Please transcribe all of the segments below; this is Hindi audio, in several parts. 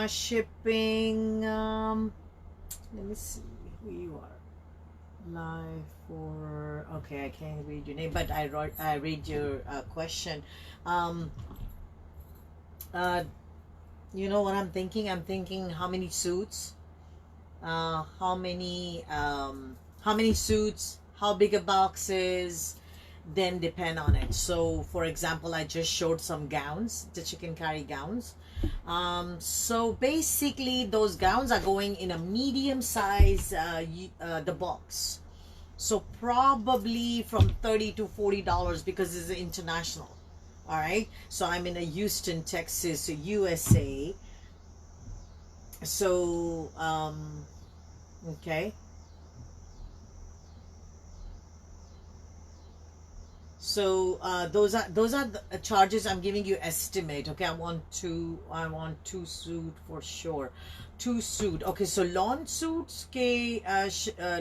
Shipping. Let me see who you are. Live for. Okay, I can't read your name, but I read your question. Um, uh, you know what I'm thinking? I'm thinking how many suits, how many suits, how big a box is, then depend on it. So, for example, I just showed some gowns, the chicken curry gowns. So basically, those gowns are going in a medium size, the box. So probably from $30 to $40 because it's international. All right. So I'm in a Houston, Texas, USA. So okay. So those are the charges I'm giving you estimate. Okay, I want two suit for sure, two suit. Okay, so lawn suits के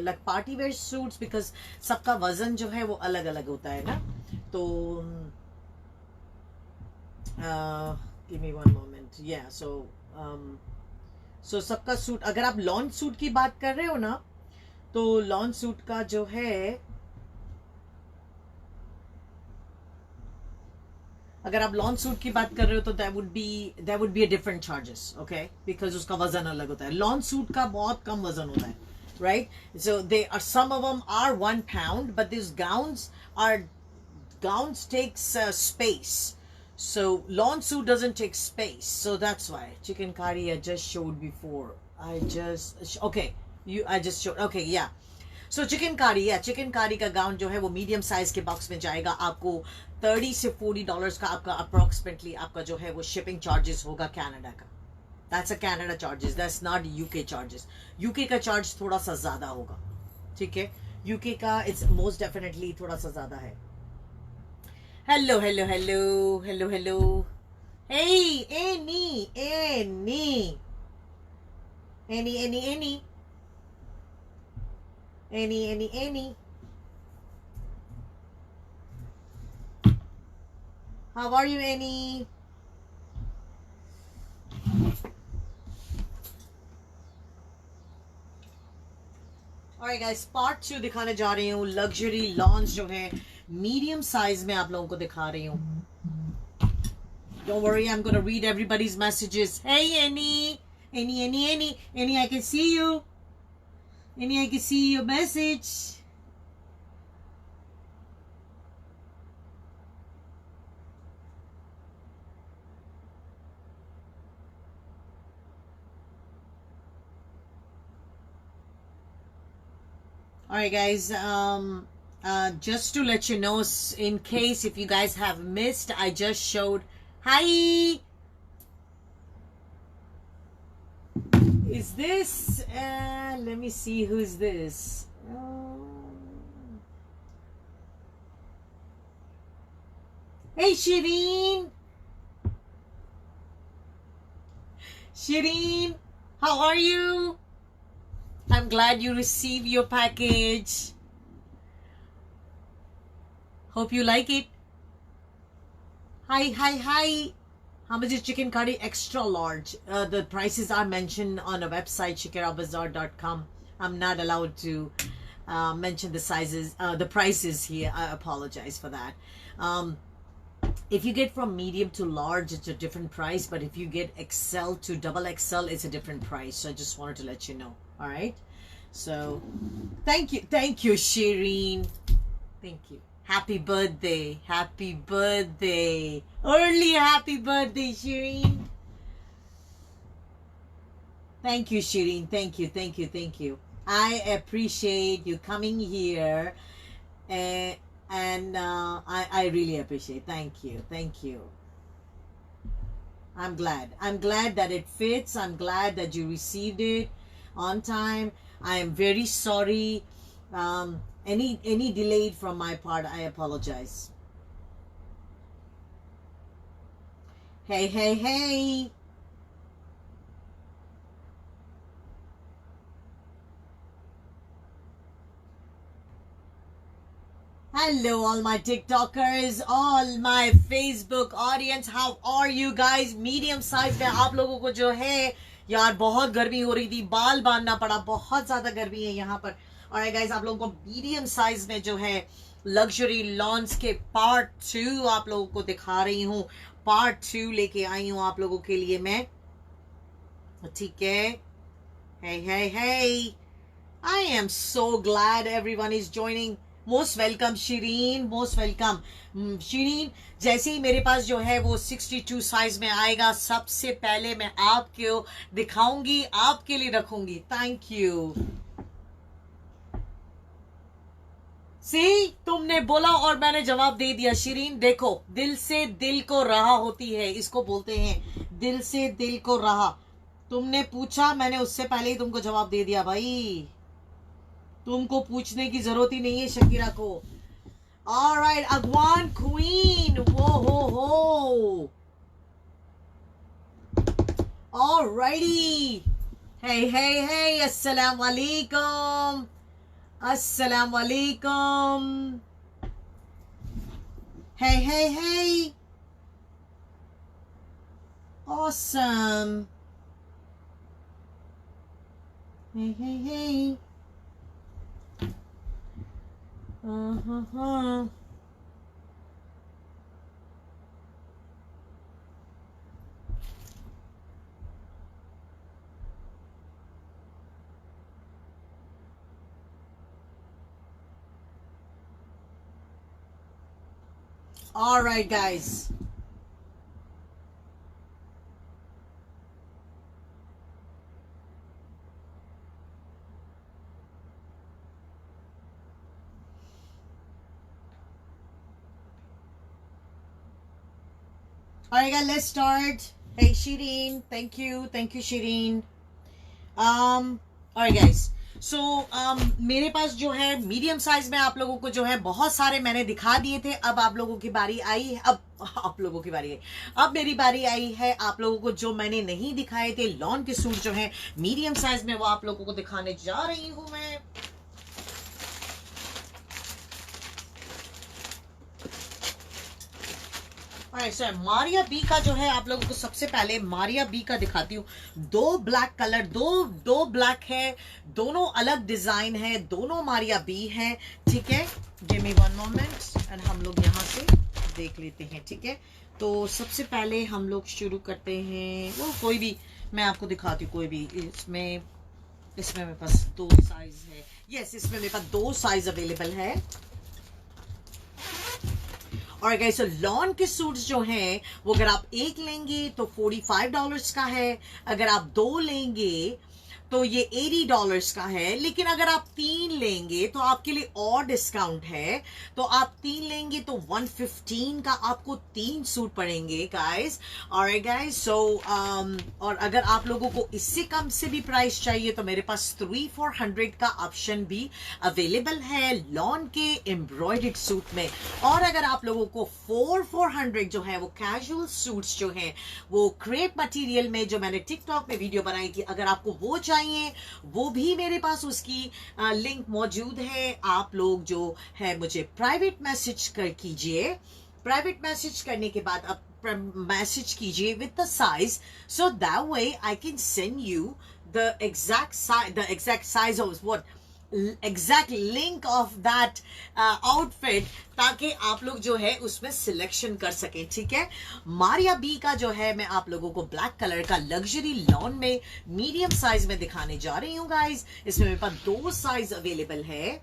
like party wear suits because सबका वजन जो है वो अलग अलग होता है ना तो give me one moment. Yeah, um, so सबका सूट अगर आप लॉन सूट की बात कर रहे हो ना तो लॉन सूट का जो है अगर आप लॉन्च सूट की बात कर रहे हो तो that would be a different charges okay because उसका वजन अलग होता है लॉन्च सूट का बहुत कम वजन होता है right so they are some of them are 1 pound but these gowns takes space so lawn suit doesn't take space so that's why chicken curry I just showed before I just showed okay yeah so chicken कारी का गाउन जो है वो मीडियम साइज के बॉक्स में जाएगा आपको $30 से $40 का आपका अप्रोक्सीमेटली आपका जो है वो शिपिंग चार्जेस होगा कनाडा का that's a Canada charges that's not UK charges UK का चार्ज थोड़ा सा ज्यादा होगा ठीक है यूके का इट्स मोस्ट डेफिनेटली थोड़ा सा ज्यादा है hello hello hello hello hello hey Annie Annie. How are you, Annie? Alright guys, part 2 दिखाने जा रही हूँ लग्जरी लॉन्च जो है मीडियम साइज में आप लोगों को दिखा रही हूँ Don't worry, I'm gonna read everybody's messages. Hey Annie, Annie, I can see you. Annie, I can see your message. All right, guys. Just to let you know, in case if you guys have missed, I just showed. Hi. Is this? Let me see. Who's this? Hey, Shireen. Shireen, how are you? I'm glad you received your package. Hope you like it. Hi, hi, hi. How much is chicken curry? Extra large. The prices are mentioned on a website, shakirabazaar.com. I'm not allowed to mention the sizes, the prices here. I apologize for that. If you get from medium to large, it's a different price. But if you get XL to double XL, it's a different price. So I just wanted to let you know. All right. So thank you, Shireen. Thank you. Happy birthday. Happy birthday. Early happy birthday, Shireen. Thank you, Shireen. Thank you. I appreciate you coming here. And I really appreciate. Thank you. I'm glad that it fits. I'm glad that you received it on time. I am very sorry. Any delayed from my part, I apologize. Hey. Hello, all my TikTokers, all my Facebook audience. How are you guys? Medium size में आप लोगों को जो है यार बहुत गर्मी हो रही थी, बाल बांधना पड़ा, बहुत ज्यादा गर्मी है यहाँ पर. और गाइस आप लोगों को मीडियम साइज में जो है लग्जरी लॉन्स के पार्ट 2 आप लोगों को दिखा रही हूँ. पार्ट 2 लेके आई हूँ आप लोगों के लिए मैं. ठीक है. Hey. I am so glad everyone is joining. Most welcome Shireen, most welcome. Shireen, जैसे ही मेरे पास जो है वो 62 साइज में आएगा, सबसे पहले मैं आपको दिखाऊंगी, आपके लिए रखूंगी. Thank you. सी, तुमने बोला और मैंने जवाब दे दिया. शिरीन देखो, दिल से दिल को राह होती है, इसको बोलते हैं दिल से दिल को राह. तुमने पूछा, मैंने उससे पहले ही तुमको जवाब दे दिया भाई. तुमको पूछने की जरूरत ही नहीं है शकीरा को. ऑलराइट, अगवान क्वीन. वो हो. ऑलराइटी. हे, अस्सलाम वालेकुम. Assalamu alaikum. Hey. Awesome. Hey. All right, guys. All right, guys, let's start. Hey, Shireen. Thank you, Shireen. All right, guys. सो मेरे पास जो है मीडियम साइज में आप लोगों को जो है बहुत सारे मैंने दिखा दिए थे. अब आप लोगों की बारी आई है. अब मेरी बारी आई है. आप लोगों को जो मैंने नहीं दिखाए थे लॉन के सूट जो है मीडियम साइज में, वो आप लोगों को दिखाने जा रही हूं मैं. सर मारिया बी का जो है आप लोगों को सबसे पहले मारिया बी का दिखाती हूँ. 2 ब्लैक कलर, दो ब्लैक है, दोनों अलग डिजाइन है, दोनों मारिया बी है. ठीक है, गिव मी 1 मोमेंट एंड हम लोग यहाँ से देख लेते हैं. ठीक है, तो सबसे पहले हम लोग शुरू करते हैं. वो कोई भी मैं आपको दिखाती हूँ. कोई भी इसमें मेरे पास 2 साइज है. यस, इसमें मेरे पास 2 साइज अवेलेबल है. और गाइस, so लॉन के सूट्स जो हैं वो अगर आप एक लेंगे तो $45 का है. अगर आप 2 लेंगे तो ये $80 का है, लेकिन अगर आप 3 लेंगे तो आपके लिए और डिस्काउंट है। तो आप 3 लेंगे तो 115 का आपको 3 सूट पड़ेंगे गाइस। ऑलराइट गाइस, सो और अगर आप लोगों को इससे कम से भी प्राइस चाहिए तो मेरे पास 3-400 का ऑप्शन भी अवेलेबल है लॉन के एम्ब्रॉयडर्ड सूट में। और अगर आप लोगों को 400 जो है वो कैजुअल सूट्स जो हैं वो क्रेप मटेरियल में, जो मैंने टिकटॉक में वीडियो बनाई थी, अगर आपको वो चाहिए वो भी मेरे पास उसकी लिंक मौजूद है। आप लोग जो है मुझे प्राइवेट मैसेज कर कीजिए। प्राइवेट मैसेज करने के बाद आप मैसेज कीजिए with the size, so that way I can send you the exact size of what exact link of that outfit, ताकि आप लोग जो है उसमें सिलेक्शन कर सकें। ठीक है, मारिया बी का जो है मैं आप लोगों को ब्लैक कलर का लग्जरी लॉन में मीडियम साइज में दिखाने जा रही हूँ गाइस। इसमें मेरे पास 2 साइज अवेलेबल है।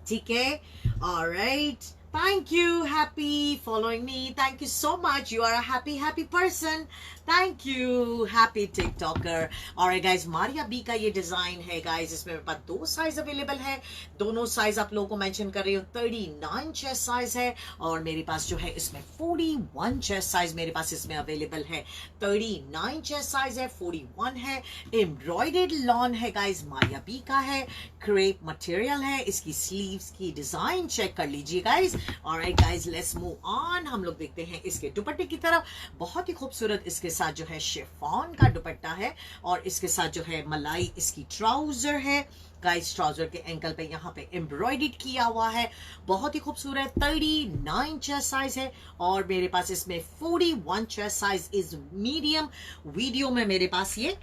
ठीक है, alright, thank you, happy following me, thank you so much, you are a happy person, thank you, happy TikToker। और गाइज मारिया बी का ये डिजाइन है गाइज, इसमें मेरे पास 2 साइज अवेलेबल है। दोनों साइज आप लोगों को मेंशन कर रही हूँ। 39 चेस्ट साइज है और मेरे पास जो है इसमें 41 चेस्ट साइज मेरे पास इसमें अवेलेबल है। 39 चेस्ट साइज है, 41 है। एम्ब्रॉयडर्ड लॉन है गाइज, मारिया बी का है, क्रेप मटेरियल है। इसकी स्लीव्स की डिजाइन चेक कर लीजिए guys. Alright guys, let's move on. हम लोग देखते हैं इसके दुपट्टे की तरफ। बहुत ही खूबसूरत इसके साथ जो है शिफॉन का दुपट्टा है और इसके साथ जो है मलाई इसकी ट्राउजर है गाइस। ट्राउजर के एंकल पे यहाँ पे एम्ब्रॉयडर्ड किया हुआ है, बहुत ही खूबसूरत। 39 चेस्ट साइज है और मेरे पास इसमें 41 chest size is medium. Video में मेरे पास ये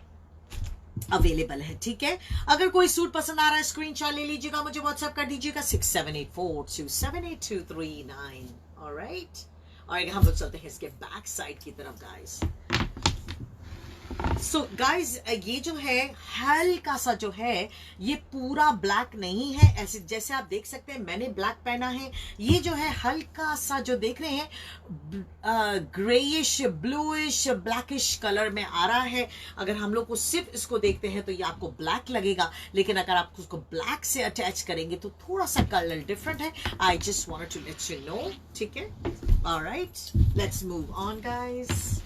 अवेलेबल है। ठीक है, अगर कोई सूट पसंद आ रहा है स्क्रीनशॉट ले लीजिएगा, मुझे व्हाट्सएप कर दीजिएगा 6784278239। ऑलराइट, और हम लोग चलते हैं इसके बैक साइड की तरफ गाइस। सो गाइज, ये जो है हल्का सा जो है ये पूरा ब्लैक नहीं है, ऐसे जैसे आप देख सकते हैं मैंने ब्लैक पहना है। ये जो है हल्का सा जो देख रहे हैं ग्रेइश ब्लूइश ब्लैकिश कलर में आ रहा है। अगर हम लोग को सिर्फ इसको देखते हैं तो ये आपको ब्लैक लगेगा, लेकिन अगर आप उसको ब्लैक से अटैच करेंगे तो थोड़ा सा कलर डिफरेंट है। I just wanted to let you know. ठीक है, alright, let's move on guys.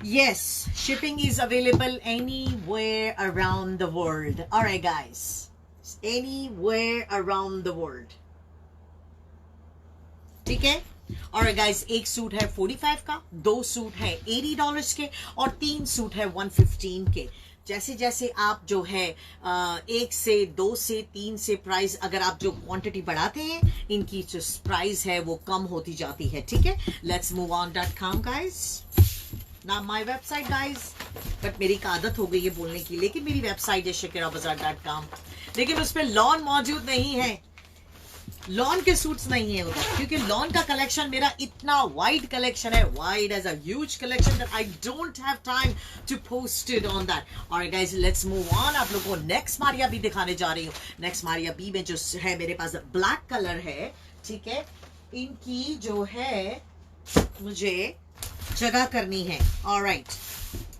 Yes, shipping is available anywhere around the world. All right, guys. Anywhere around the world. ठीक है? और गाइस, एक सूट है 45 का, 2 सूट है $80 के और 3 सूट है 115 के। जैसे जैसे आप जो है 1 से 2 से 3 से प्राइस, अगर आप जो क्वांटिटी बढ़ाते हैं इनकी जो प्राइस है वो कम होती जाती है। ठीक है, let's move on .com guys. ना माई वेबसाइट गाइज, बट मेरी एक आदत हो गई है बोलने की, लेकिन मेरी वेबसाइट है shakirabazaar.com, लेकिन उस पर लॉन मौजूद नहीं है। लॉन के सूट्स नहीं है उधर, क्योंकि लॉन का कलेक्शन मेरा इतना वाइड कलेक्शन है, wide as a huge collection that I don't have time to post it on that. और गाइज, लेट्स मूव ऑन। आप लोगों को नेक्स्ट मारिया बी दिखाने जा रही हूँ। नेक्स्ट मारिया बी में जो है मेरे पास ब्लैक कलर है। ठीक है, इनकी जो है मुझे जगह करनी है। ऑलराइट,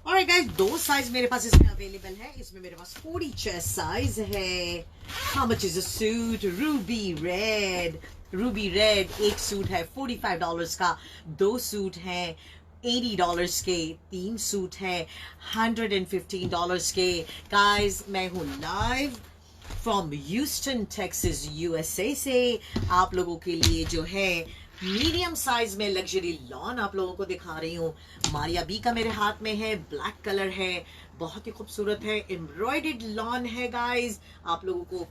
ऑलराइट गाइस, 2 साइज मेरे पास इसमें अवेलेबल है। इसमें मेरे पास 40 चेस्ट साइज है। How much is a suit? Ruby red, Ruby red. एक सूट है $45 का, 2 सूट हैं $80 के, 3 सूट है $115 के। गाइस, मैं हूँ live from Houston Texas USA से आप लोगों के लिए जो है मीडियम साइज में लग्जरी लॉन आप लोगों को दिखा रही हूँ। मारिया बी का मेरे हाथ में है, ब्लैक कलर है, बहुत ही खूबसूरत है। एम्ब्रॉयडर्ड लॉन है गाइस। आप लोगों को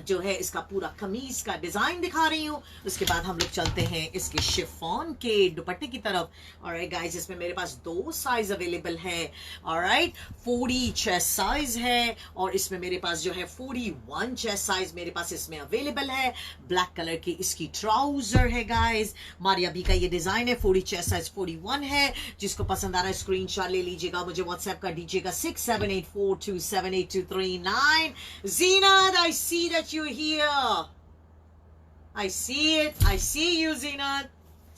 जो है इसका पूरा कमीज का डिजाइन दिखा रही हूँ। उसके बाद हम लोग चलते हैं इसके शिफॉन के दुपट्टे की तरफ। ऑलराइट गाइस, इसमें मेरे पास 2 साइज अवेलेबल है। ऑलराइट, 40 चेस्ट साइज है और इसमें मेरे पास जो है 41 चेस्ट साइज मेरे पास इसमें अवेलेबल है। ब्लैक कलर की इसकी ट्राउजर है गाइस। मारिया बी का ये डिजाइन है। 40 चेस्ट साइज 41 है। जिसको पसंद आ रहा है स्क्रीनशॉट ले लीजिएगा, मुझे व्हाट्सएप कर दीजिएगा 6784278239। Zinat, I see that you're here. I see it. I see you, Zinat.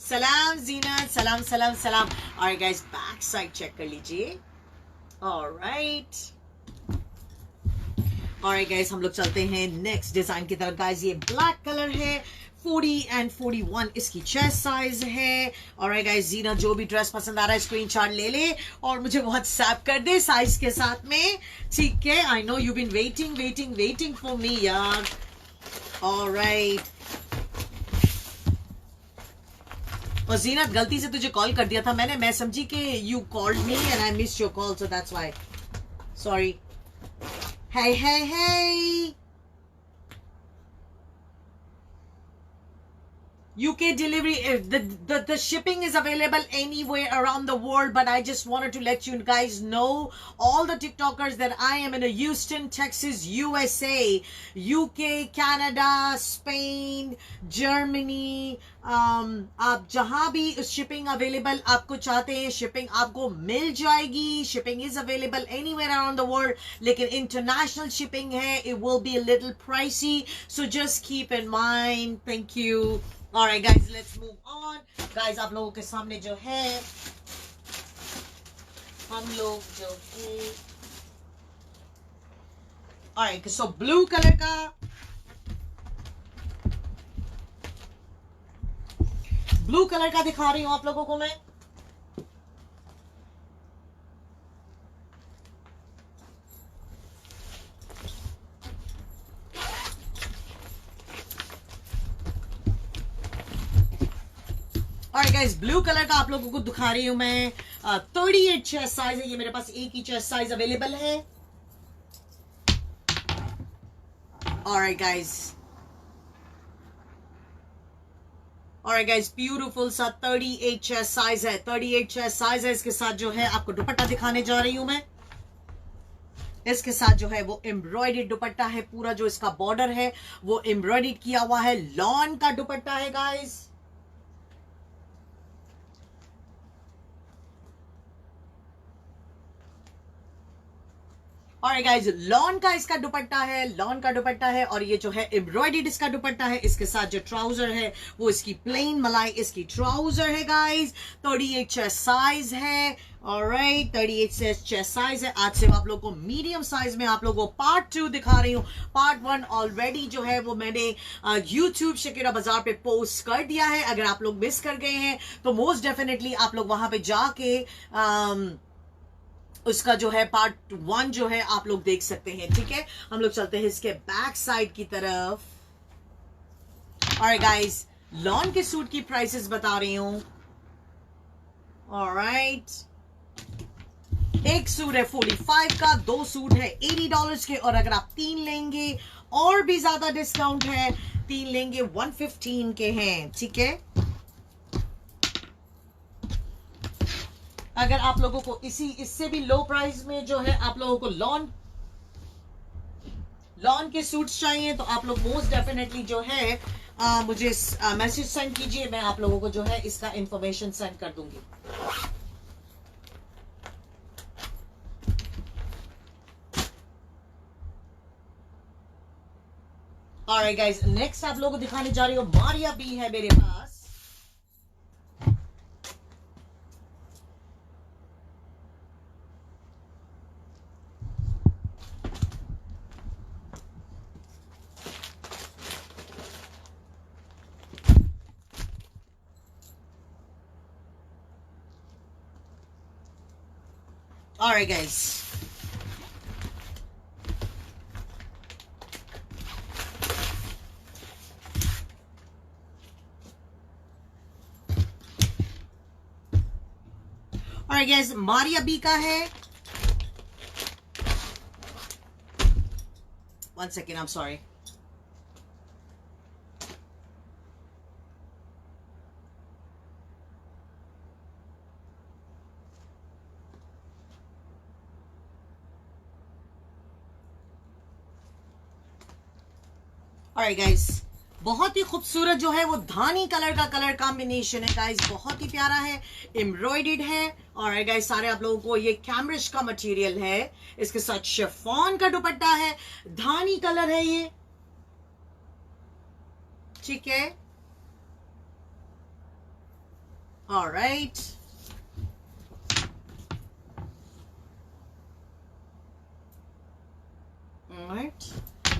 सलाम जीना, सलाम सलाम सलाम। और गाइस बैक साइड चेक कर लीजिए। ऑलराइट ऑलराइट गाइस, हम लोग चलते हैं नेक्स्ट डिजाइन की तरफ। गाइस ये ब्लैक कलर है, 40 and 41 इसकी चेस्ट साइज है। ऑलराइट गाइस, जीना जो भी ड्रेस पसंद आ रहा है स्क्रीनशॉट ले ले और मुझे व्हाट्सएप कर दे साइज के साथ में, ठीक है। I know you been waiting for me यार। ऑलराइट, और जीनत गलती से तुझे कॉल कर दिया था मैंने, मैं समझी कि you called me and I missed your call, so that's why, sorry. Hey. UK delivery, the shipping is available anywhere around the world, but I just wanted to let you guys know, all the TikTokers, that I am in a Houston, Texas, USA, UK, Canada, Spain, Germany, आप जहां भी शिपिंग अवेलेबल आपको चाहते हैं, शिपिंग आपको मिल जाएगी। Shipping is available anywhere around the world, लेकिन इंटरनेशनल शिपिंग है, it will be a little pricey, so just keep in mind. Thank you. Alright guys, let's move on. Guys, आप लोगों के सामने जो है, हम लोग जो है, alright, so blue कलर का, ब्लू कलर का दिखा रही हूं आप लोगों को मैं। Alright guys, ब्लू कलर का आप लोगों को दिखा रही हूं मैं। 38 चेस्ट साइज है, ये मेरे पास एक ही चेस्ट साइज अवेलेबल है। Alright guys, ब्यूटीफुल सा 38 चेस्ट साइज है, 38 चेस्ट साइज है। इसके साथ जो है आपको दुपट्टा दिखाने जा रही हूं मैं। इसके साथ जो है वो एम्ब्रॉयडर्ड दुपट्टा है, पूरा जो इसका बॉर्डर है वो एम्ब्रॉयडर्ड किया हुआ है, लॉन का दुपट्टा है गाइस। और गाइस, लॉन का इसका दुपट्टा है, लॉन का दुपट्टा है, और ये जो है एम्ब्रॉयडर्ड इसका दुपट्टा है। इसके साथ जो ट्राउजर है वो इसकी प्लेन मलाई इसकी ट्राउजर है गाइस। 38 चेस्ट साइज है। ऑलराइट, 38 चेस्ट साइज है। आज से आप लोग को मीडियम साइज में आप लोगों को पार्ट 2 दिखा रही हूँ। पार्ट 1 ऑलरेडी जो है वो मैंने यूट्यूब शकीरा बाजार पे पोस्ट कर दिया है। अगर आप लोग मिस कर गए हैं तो मोस्ट डेफिनेटली आप लोग वहां पे जाके उसका जो है पार्ट 1 जो है आप लोग देख सकते हैं, ठीक है। हम लोग चलते हैं इसके बैक साइड की तरफ। ऑलराइट गाइस, लॉन के सूट की प्राइसेस बता रही हूं। ऑलराइट, एक सूट है 45 का, 2 सूट है $80 के, और अगर आप 3 लेंगे और भी ज्यादा डिस्काउंट है, 3 लेंगे 115 के हैं, ठीक है। अगर आप लोगों को इससे भी लो प्राइस में जो है आप लोगों को लॉन के सूट्स चाहिए तो आप लोग मोस्ट डेफिनेटली जो है मुझे मैसेज सेंड कीजिए, मैं आप लोगों को जो है इसका इंफॉर्मेशन सेंड कर दूंगी। ऑलराइट गाइस, नेक्स्ट आप लोगों को दिखाने जा रही हूँ, मारिया बी है मेरे पास। Alright guys, alright guys, Maria B का है। 1 second, I'm sorry. Alright guys, बहुत ही खूबसूरत जो है वो धानी कलर का कलर कॉम्बिनेशन है गाइस, बहुत ही प्यारा है, एम्ब्रॉयडर्ड है। और गाइस सारे आप लोगों को ये कैमरिश का मटेरियल है, इसके साथ शिफॉन का दुपट्टा है, धानी कलर है ये, ठीक है। All right. Alright.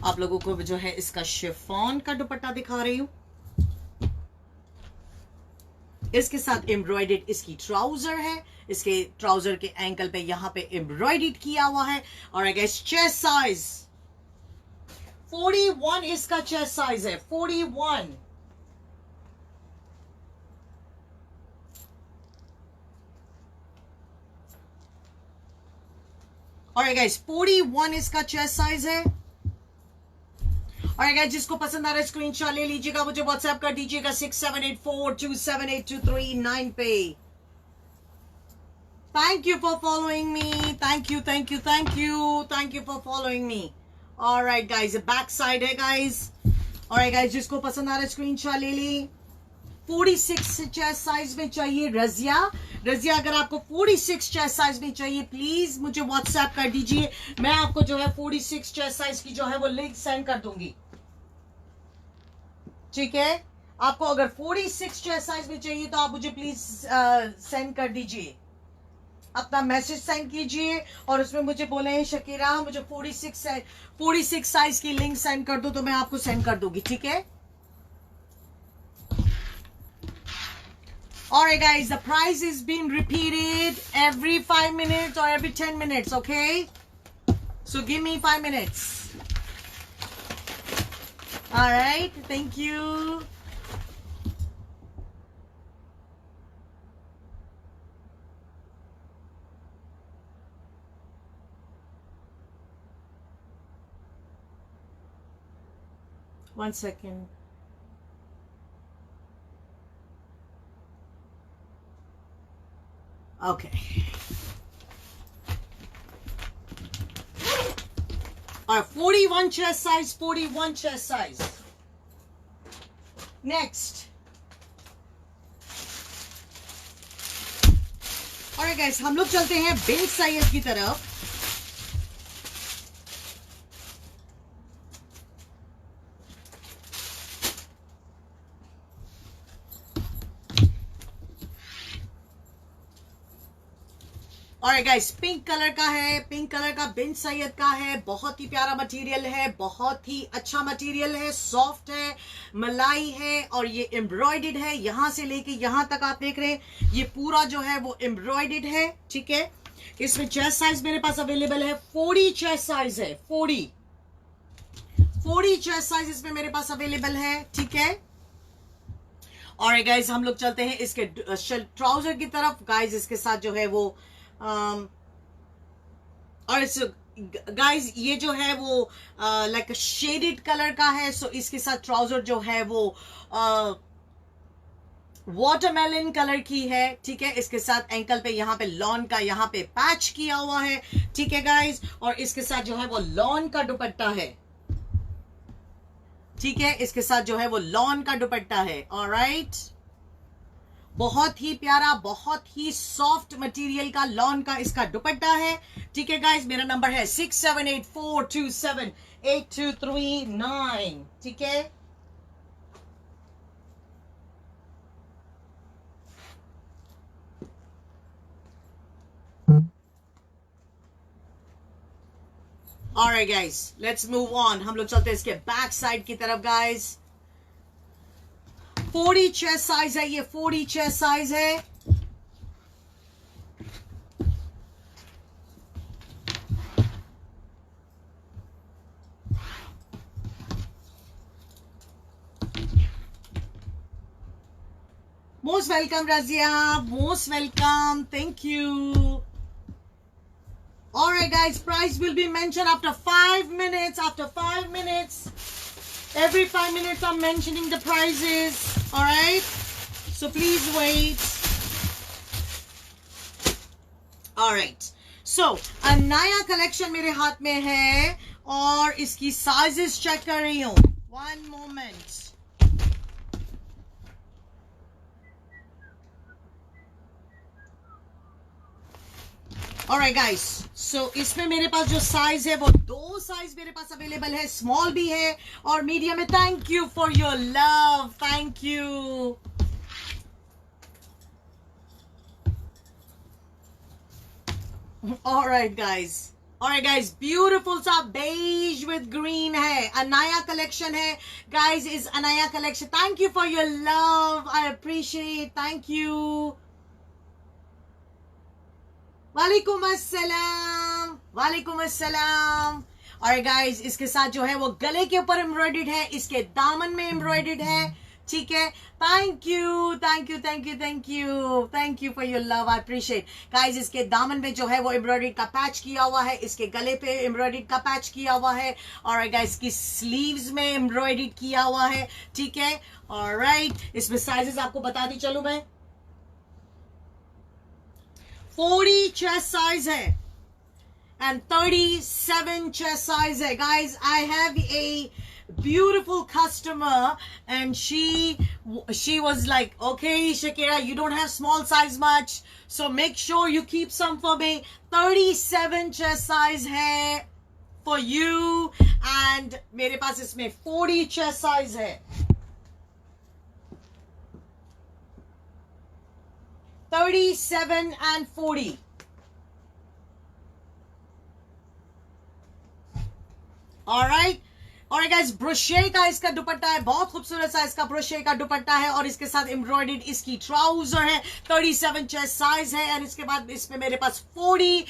आप लोगों को जो है इसका शिफॉन का दुपट्टा दिखा रही हूँ. इसके साथ एम्ब्रॉयडेड इसकी ट्राउजर है. इसके ट्राउजर के एंकल पे यहाँ पे एम्ब्रॉयडेड किया हुआ है. और आई गेस चेस्ट साइज 41 इसका चेस्ट साइज है. 41. और गाइस 41 इसका चेस्ट साइज है. और गाइस जिसको पसंद आ रहा है स्क्रीनशॉट ले लीजिएगा, मुझे व्हाट्सएप कर दीजिएगा 6784278239 पे. Thank you for following me. Thank you thank you thank you thank you for following me. Alright guys, back side है गाइस. ऑलराइट गाइस, जिसको पसंद आ रहा है स्क्रीनशॉट ले ली. 46 चेस्ट साइज में चाहिए. रजिया अगर आपको 46 चेस्ट साइज में चाहिए प्लीज मुझे व्हाट्सएप कर दीजिए. मैं आपको जो है 46 चेस्ट साइज की जो है वो लिंक सेंड कर दूंगी. ठीक है, आपको अगर 46 चेस्ट साइज में चाहिए तो आप मुझे प्लीज सेंड कर दीजिए. अपना मैसेज सेंड कीजिए और उसमें मुझे बोले शकीरा मुझे 46 साइज की लिंक सेंड कर दो तो मैं आपको सेंड कर दूंगी. ठीक है. Alright guys, the price is being repeated every 5 minutes or every 10 minutes, okay? So give me 5 minutes. Alright, thank you. One second. Okay. All right, 41 chest size, 41 chest size. Next. All right guys, हम लोग चलते हैं बिन सैयद की तरफ. और गाइस पिंक कलर का है. पिंक कलर का बिन सैयद का है. बहुत ही प्यारा मटेरियल है. बहुत ही अच्छा मटेरियल है. सॉफ्ट है, मलाई है और ये एम्ब्रॉयडेड है. यहां से लेके यहां तक आप देख रहे हैं ये पूरा जो है वो एम्ब्रॉयडेड है. ठीक है. इसमें चेस्ट साइज मेरे पास अवेलेबल है. 40 चेस्ट साइज है. 40 चेस्ट साइज इसमें मेरे पास अवेलेबल है. ठीक है. और गाइस हम लोग चलते हैं इसके ट्राउजर की तरफ. गाइस इसके साथ जो है वो और इस गाइज ये जो है वो लाइक शेडेड कलर का है. सो इसके साथ ट्राउजर जो है वो वाटरमेलन कलर की है. ठीक है. इसके साथ एंकल पे यहाँ पे लॉन का यहाँ पे पैच किया हुआ है. ठीक है गाइज. और इसके साथ जो है वो लॉन का दुपट्टा है. ठीक है. इसके साथ जो है वो लॉन का दुपट्टा है. ऑलराइट. बहुत ही प्यारा, बहुत ही सॉफ्ट मटेरियल का लॉन का इसका दुपट्टा है. ठीक है गाइस. मेरा नंबर है 6784278239. ठीक है. Alright guys, let's move on. हम लोग चलते हैं इसके बैक साइड की तरफ गाइस. 40 चेस्ट साइज है. ये 40 चेस्ट साइज है. Most welcome Razia. Most welcome. Thank you. Alright guys, price will be mentioned after 5 minutes. After 5 minutes. Every 5 minutes I'm mentioning the prices. Alright. So please wait. Alright. So, नया कलेक्शन मेरे हाथ में है और इसकी साइजेस चेक कर रही हूँ. One moment. Alright guys, so इसमें मेरे पास जो साइज है वो 2 साइज मेरे पास अवेलेबल है. स्मॉल भी है और मीडियम है. Thank you for your love. Thank you. Alright guys, beautiful सा beige with green है, अनाया collection है guys, is Anaya collection. Thank you for your love, I appreciate, thank you. वालेकुम अस्सलाम, वालेकुम अस्सलाम. और गाइस इसके साथ जो है वो गले के ऊपर एम्ब्रॉयडर्ड है, इसके दामन में एम्ब्रॉयडर्ड है, ठीक है. Thank you thank you thank you thank you thank you for your love, I appreciate guys. इसके दामन में जो है वो एम्ब्रॉयडर्ड का पैच किया हुआ है, इसके गले पे एम्ब्रॉयडर्ड का पैच किया हुआ है, और गाइस की स्लीव्स में एम्ब्रॉयडर्ड किया हुआ है, ठीक है. ऑलराइट, इसमें साइजेस आपको बताती चलूं मैं. 40 chest size है and 37 chest size hai. Guys, I have a beautiful customer and she was like, okay Shakira, you don't have small size much, so make sure you keep some for me. 37 chest size hai for you, and मेरे पास इसमें 40 chest size है. 37 and 40. Alright, और गाइस ब्रोशे का इसका दुपट्टा है, बहुत खूबसूरत सा इसका ब्रोशे का दुपट्टा है, और इसके साथ एम्ब्रॉयडर्ड इसकी ट्राउजर है. 37 चेस्ट साइज है, और इसके बाद इसमें मेरे पास 40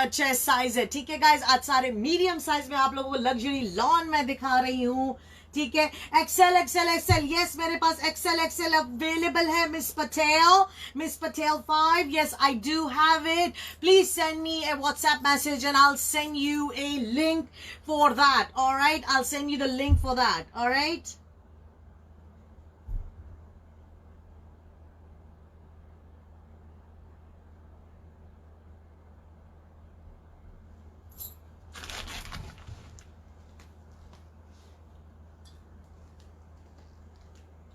चेस्ट साइज है, ठीक है गाइस. आज सारे मीडियम साइज में आप लोगों को लग्जरी लॉन में दिखा रही हूँ, ठीक है. एक्सेल एक्सेल एक्सेल, यस मेरे पास एक्सेल एक्सेल अवेलेबल है. Miss Patel 5, yes I do have it. Please send me a WhatsApp message and I'll send you a link for that. All right, I'll send you the link for that. All right.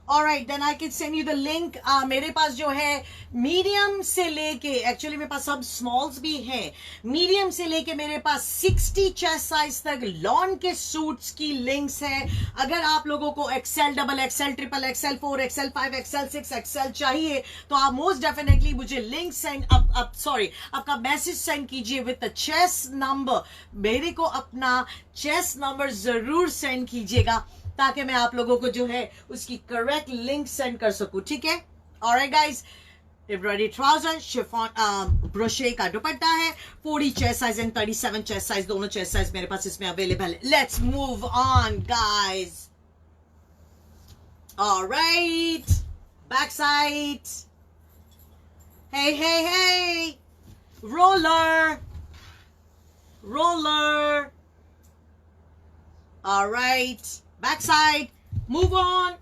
Alright, then I can send you the link. मेरे पास जो है मीडियम से लेके, एक्चुअली मेरे पास सब स्मॉल्स भी हैं, मीडियम से लेके मेरे पास 60 चेस्ट साइज तक लॉन के सूट्स की लिंक्स है. अगर आप लोगों को XL, double XL, triple XL, 4 XL, 5 XL, 6 XL चाहिए तो आप मोस्ट डेफिनेटली मुझे लिंक सेंड आपका मैसेज सेंड कीजिए विद द चेस्ट नंबर. मेरे को अपना चेस्ट नंबर जरूर सेंड कीजिएगा ताकि मैं आप लोगों को जो है उसकी करेक्ट लिंक सेंड कर सकूं, ठीक है. Alright guys, embroidery trouser, chiffon ब्रोशे का दुपट्टा है, 40 chest size and 37 chest size, दोनों चेस्ट साइज मेरे पास इसमें अवेलेबल है. Let's move on guys. Alright, back side, hey hey hey, roller roller. Alright, back side, move on.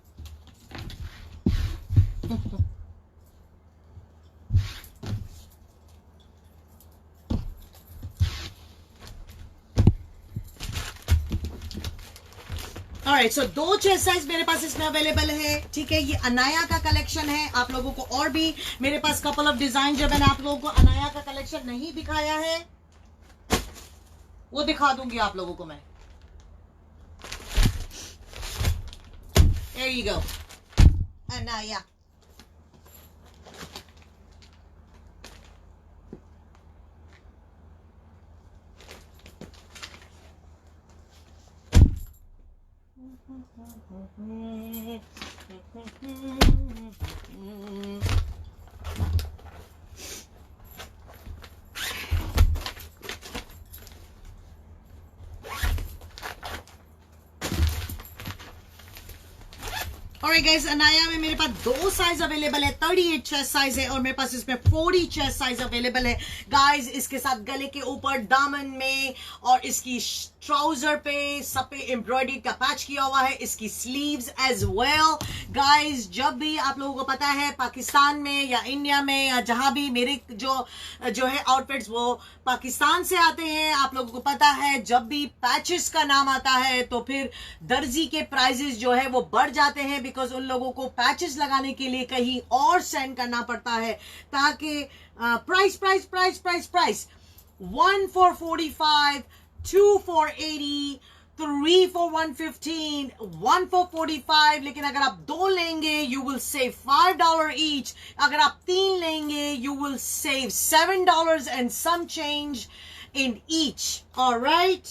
Alright, so 2 chest size मेरे पास इसमें अवेलेबल है, ठीक है. ये अनाया का कलेक्शन है. आप लोगों को और भी मेरे पास कपल ऑफ डिजाइन जो मैंने आप लोगों को अनाया का कलेक्शन नहीं दिखाया है वो दिखा दूंगी आप लोगों को मैं. There you go. Anaya. Alright guys, Anaya में मेरे पास 2 साइज अवेलेबल है. 38 चेस्ट साइज है और मेरे पास इसमें 40 चेस्ट साइज अवेलेबल है. गाइस, इसके साथ गले के ऊपर, दामन में और इसकी ट्राउजर पे सब पे एम्ब्रॉयडरी का पैच किया हुआ है. इसकी स्लीव्स एज वेल. गाइस, जब भी आप लोगों को पता है पाकिस्तान में या इंडिया में या जहां भी मेरे जो है आउटफिट्स वो पाकिस्तान से आते हैं, आप लोगों को पता है जब भी पैचेस का नाम आता है तो फिर दर्जी के प्राइजेस जो है वो बढ़ जाते हैं, बिकॉज उन लोगों को पैचेस लगाने के लिए कहीं और सेंड करना पड़ता है ताकि price 1 for 45, 2 for 80, 3 for 115, 1 for 45. लेकिन अगर आप 2 लेंगे you will save $5 each. अगर आप 3 लेंगे you will save $7 and some change in each. All right.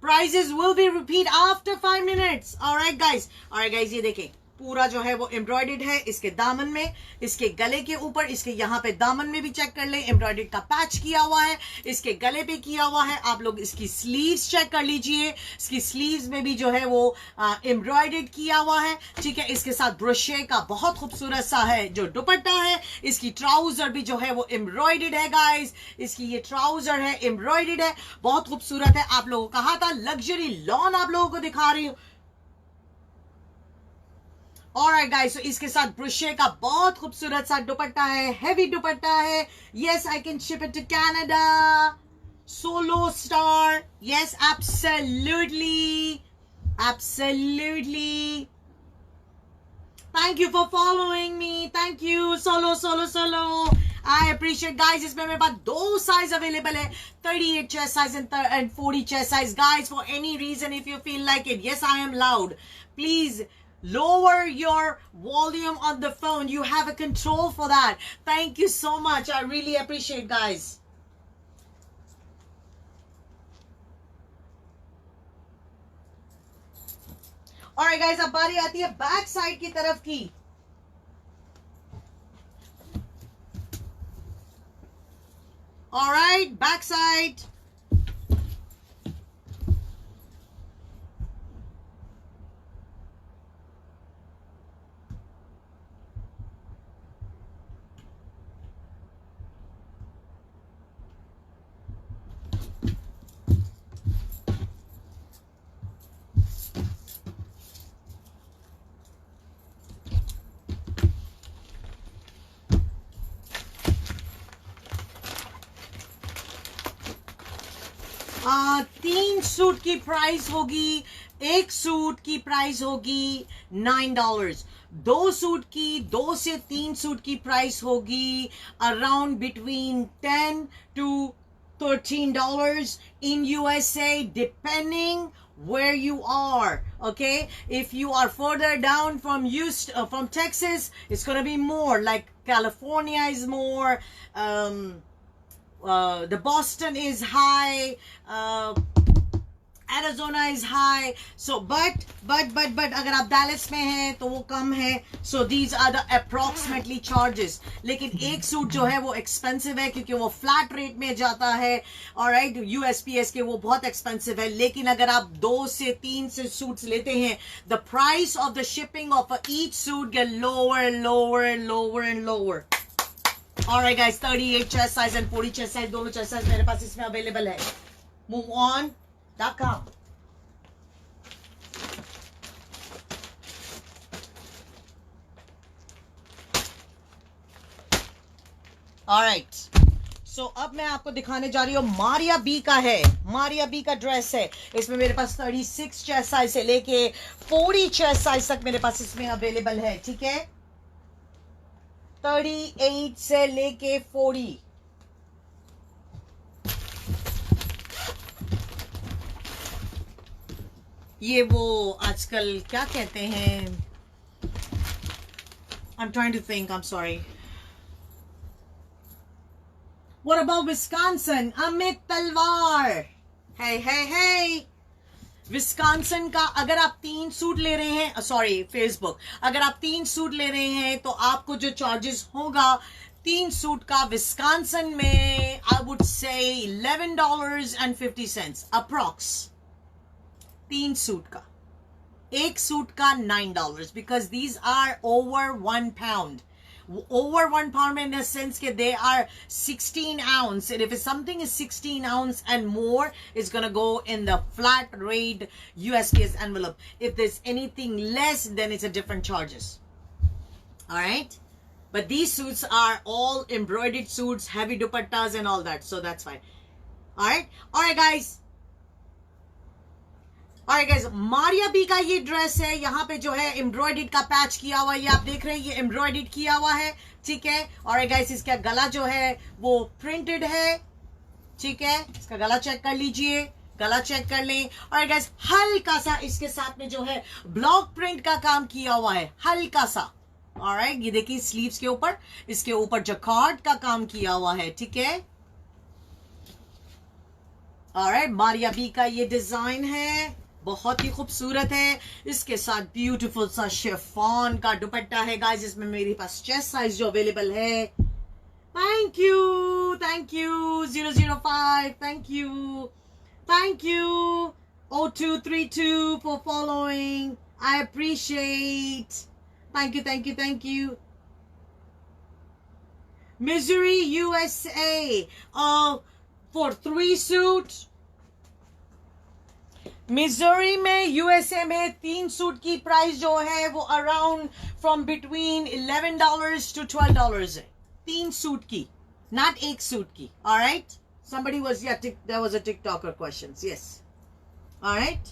Prices will be repeat after 5 minutes. All right guys, ये देखें पूरा जो है वो एम्ब्रॉयडर्ड है. इसके दामन में, इसके गले के ऊपर, इसके यहाँ पे दामन में भी चेक कर ले, एम्ब्रॉयडर्ड का पैच किया हुआ है. इसके गले पे किया हुआ है. आप लोग इसकी स्लीव्स चेक कर लीजिए. इसकी स्लीव्स में भी जो है वो एम्ब्रॉयडर्ड किया हुआ है. ठीक है. इसके साथ ब्रोशे का बहुत खूबसूरत सा है जो दुपट्टा है. इसकी ट्राउजर भी जो है वो एम्ब्रॉयडर्ड है गाइस. इसकी ये ट्राउजर है, एम्ब्रॉयडर्ड है, बहुत खूबसूरत है. आप लोगों को कहा था लग्जरी लॉन आप लोगों को दिखा रही हूँ. Alright guys, so इसके साथ ब्रोशे का बहुत खूबसूरत सा दुपट्टा है, हेवी दुपट्टा है. Yes, I can ship it to Canada. Solo star. Yes, absolutely. Thank you for following me. Thank you. Solo. I appreciate guys. इसमें मेरे पास 2 साइज अवेलेबल है, 38 chest size and 40 chest size. Guys, for any reason, if you feel like it, yes, I am loud. Please lower your volume on the phone. You have a control for that. Thank you so much. I really appreciate guys. Alright guys, अब बारी आती है बैक साइड की तरफ की. Alright, back side. तीन सूट की प्राइस होगी, एक सूट की प्राइस होगी $9. 2 सूट की, 2 से 3 सूट की प्राइस होगी around between $10 to $13 in USA, depending where you are. Okay, if you are further down from Texas, it's gonna be more. Like California is more. The Boston is high, Arizona is high. So but अगर आप Dallas में हैं तो वो कम है. So these are the approximately charges. लेकिन एक सूट जो है वो expensive है क्योंकि वो flat rate में जाता है. Alright, USPS के वो बहुत expensive है. लेकिन अगर आप 2 से 3 से सूट्स लेते हैं, the price of the shipping of each suit get lower and lower. Alright guys, 38 chest size and 40 chest size, दोनों chest size मेरे पास इसमें available है. MoveOn.com. Alright. So अब मैं आपको दिखाने जा रही हूँ मारिया बी का है. मारिया बी का ड्रेस है. इसमें मेरे पास 36 chest size से लेके 40 chest size तक मेरे पास इसमें available है. ठीक है, 38 से लेके 40. ये वो आजकल क्या कहते हैं, I'm trying to think, I'm sorry. What about Wisconsin? Amit Talwar. Hey. Wisconsin का अगर आप 3 सूट ले रहे हैं, सॉरी फेसबुक, अगर आप 3 सूट ले रहे हैं तो आपको जो चार्जेस होगा 3 सूट का विस्कॉन्सन में, I would say $11.50 approx. 3 suit का, एक सूट का $9 because these are over 1 pound. Over 1 pound in the sense that they are 16 ounce, and if something is 16 ounce and more, it's gonna go in the flat rate USPS envelope. If there's anything less, then it's a different charges. All right, but these suits are all embroidered suits, heavy dupattas and all that, so that's fine. All right guys. Alright guys, Maria B का ये ड्रेस है, यहाँ पे जो है एम्ब्रॉयडर्ड का पैच किया हुआ है, ये आप देख रहे हैं, ये एम्ब्रॉयडर्ड किया हुआ है, ठीक है। और गाइस इसका गला जो है वो प्रिंटेड है, ठीक है। इसका गला चेक कर लीजिए, गला चेक कर लें। और गाइस हल्का सा इसके साथ में जो है ब्लॉक प्रिंट का काम किया हुआ है, हल्का सा। ऑलराइट, ये देखिए स्लीव्स के ऊपर, इसके ऊपर जकार्ड का काम किया हुआ है, ठीक है। ऑलराइट, मारिया बी का ये डिजाइन है, बहुत ही खूबसूरत है। इसके साथ ब्यूटीफुल सा शिफॉन का दुपट्टा है गाइस, इसमें मेरे पास चेस्ट साइज जो अवेलेबल है। Thank you 005, thank you O232 for following. I appreciate. Thank you. Missouri, USA. For 3 suits. Missouri में यूएसए में 3 सूट की प्राइस जो है वो अराउंड फ्रॉम बिटवीन $11 to $12 है, 3 सूट की, नॉट एक सूट की। Alright, somebody was, yeah, there was a TikToker questions, yes. Alright,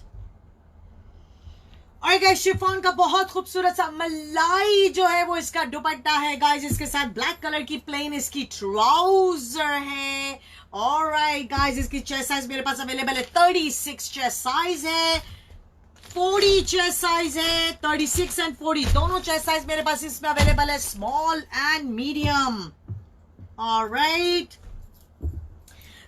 और गाइस शिफॉन का बहुत खूबसूरत सा मलाई जो है वो इसका दुपट्टा है गाइस, इसके साथ ब्लैक कलर की प्लेन इसकी ट्राउजर है। ऑलराइट गाइस, इसकी चेस्ट साइज मेरे पास अवेलेबल है, 36 चेस्ट साइज है, 40 चेस्ट साइज है, 36 and 40 दोनों चेस्ट साइज मेरे पास इसमें अवेलेबल है, स्मॉल एंड मीडियम। ऑलराइट,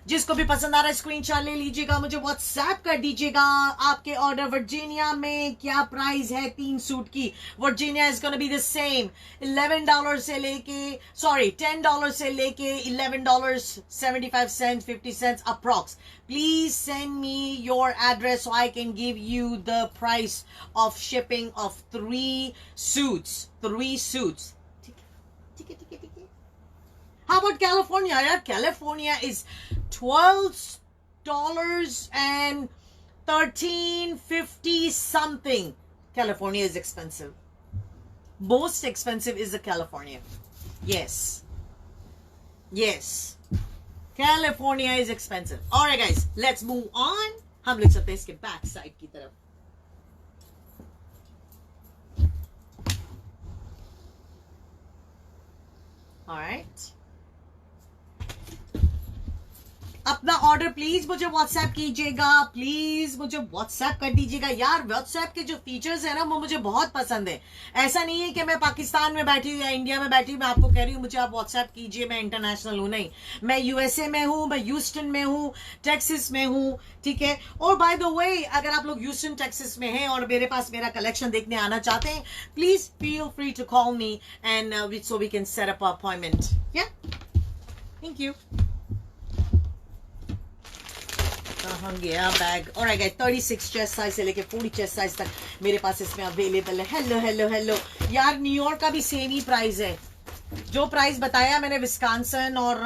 जिसको भी पसंद आ रहा है स्क्रीनशॉट ले लीजिएगा, मुझे व्हाट्सएप कर दीजिएगा आपके ऑर्डर। वर्जीनिया में क्या प्राइस है 3 सूट की? Virginia is gonna be the same, $11 से लेके, सॉरी $10 से लेके $11.75 50 approx. Please send me your address so I can give you the price of shipping of 3 suits. ठीक है। How about California? Yeah, California is $12 and $13.50 something. California is expensive. Most expensive is the California. Yes. California is expensive. Alright guys, let's move on. हम लोग चलते हैं इसके बैक साइड की तरफ। Alright. अपना ऑर्डर प्लीज मुझे व्हाट्सएप कीजिएगा, प्लीज मुझे व्हाट्सएप कर दीजिएगा यार। व्हाट्सएप के जो फीचर्स है ना वो मुझे बहुत पसंद है। ऐसा नहीं है कि मैं पाकिस्तान में बैठी हूँ या इंडिया में बैठी हूँ, मैं आपको कह रही हूँ मुझे आप व्हाट्सएप कीजिए, मैं इंटरनेशनल हूँ, नहीं, मैं यूएसए में हूँ, मैं ह्यूस्टन में हूँ, टेक्सास में हूँ, ठीक है। और बाय द वे, अगर आप लोग ह्यूस्टन टेक्सास में हैं और मेरे पास मेरा कलेक्शन देखने आना चाहते हैं, please feel free to call me and so we can set up appointment. या, थैंक यू। गया बैग। और 36 चेस्ट साइज से लेके 40 चेस्ट साइज तक मेरे पास इसमें अवेलेबल है। हेलो यार, न्यूयॉर्क का भी सेम ही प्राइस है, जो प्राइस बताया मैंने विस्कॉन्सिन और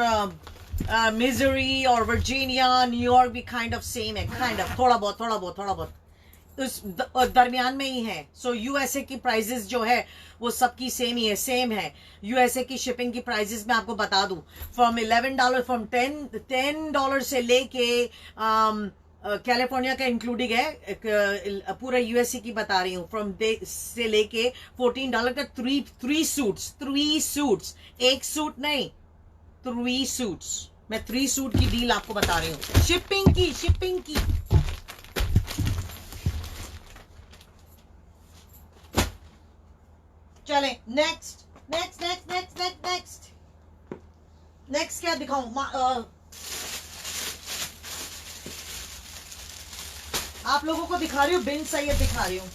मिजोरी और वर्जीनिया, न्यूयॉर्क भी काइंड ऑफ सेम है, काइंड ऑफ थोड़ा बहुत उस दरमियान में ही है। सो यूएसए की प्राइजेस जो है वो सबकी सेम है। यूएसए की शिपिंग की प्राइजेस मैं आपको बता दूं, फ्रॉम $11, फ्रॉम $10 से लेके कैलिफोर्निया का इंक्लूडिंग है, पूरा यूएसए की बता रही हूँ, फ्रॉम से लेके $14 का 3 सूट्स, एक सूट नहीं, 3 सूट्स। मैं 3 सूट की डील आपको बता रही हूँ, शिपिंग की। चले नेक्स्ट क्या दिखाऊं? आप लोगों को दिखा रही हूँ, बिन सैयद दिखा रही हूँ।